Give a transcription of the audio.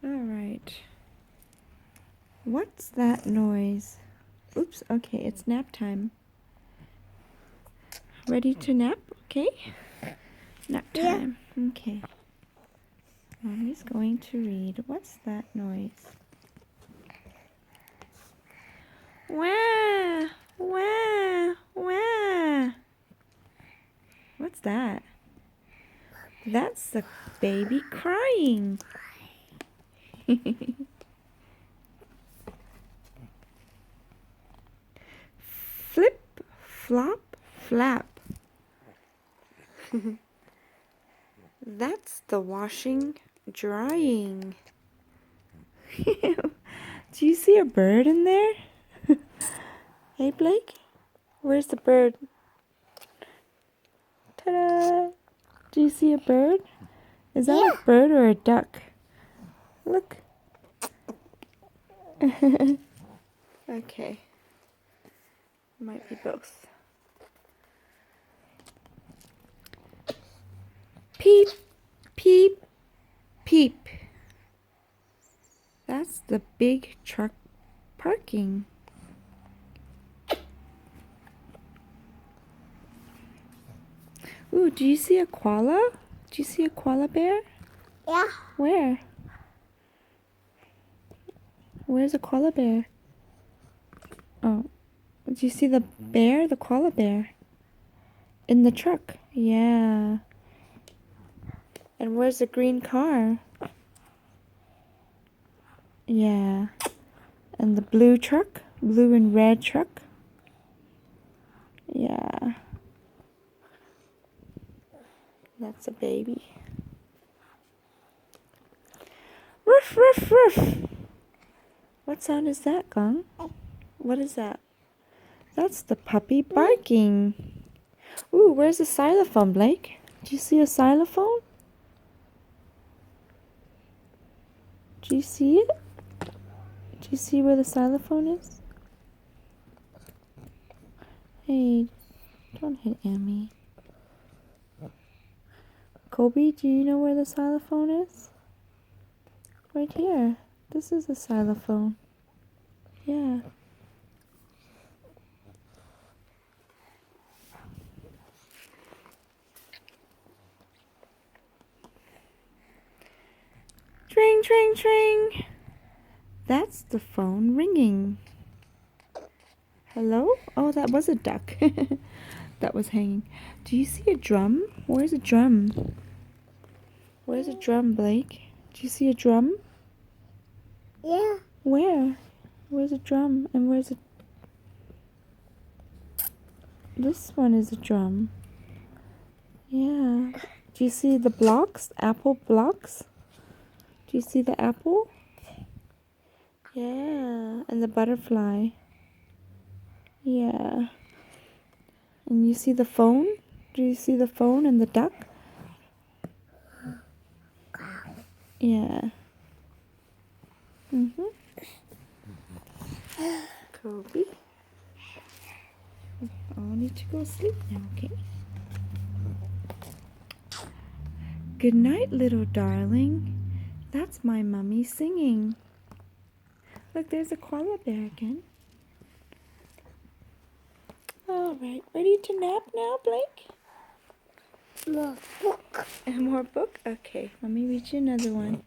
Alright. What's that noise? Oops, okay, it's nap time. Ready to nap? Okay. Nap time. Yeah. Okay. Mommy's going to read. What's that noise? Wah! Wah! Wah! What's that? That's the baby crying. Flip, flop, flap. That's the washing, drying. Do you see a bird in there? Hey, Blake? Where's the bird? Ta-da! Do you see a bird? Is that a bird or a duck? Look. Okay. Might be both. Peep, peep, peep. That's the big truck parking. Ooh, do you see a koala? Do you see a koala bear? Yeah. Where? Where's a koala bear? Oh, do you see the bear? The koala bear? In the truck. Yeah. And where's the green car? Yeah. And the blue truck? Blue and red truck? Yeah. That's a baby. Ruff, ruff, ruff. What sound is that, Gong? What is that? That's the puppy barking. Ooh, where's the xylophone, Blake? Do you see a xylophone? Do you see it? Do you see where the xylophone is? Hey, don't hit Emmy. Kobe, do you know where the xylophone is? Right here. This is a xylophone. Yeah. Tring, tring, tring. That's the phone ringing. Hello? Oh, that was a duck. That was hanging. Do you see a drum? Where's a drum? Where's a drum, Blake? Do you see a drum? Yeah. Where? Where's a drum? And where's a... This one is a drum. Yeah. Do you see the blocks? Apple blocks? Do you see the apple? Yeah. And the butterfly. Yeah. And you see the phone? Do you see the phone and the duck? Yeah. Mm-hmm. Kobe. I need to go sleep now, okay? Good night, little darling. That's my mummy singing. Look, there's a koala bear again. Alright, ready to nap now, Blake? More book. And more book? Okay, let me read you another one.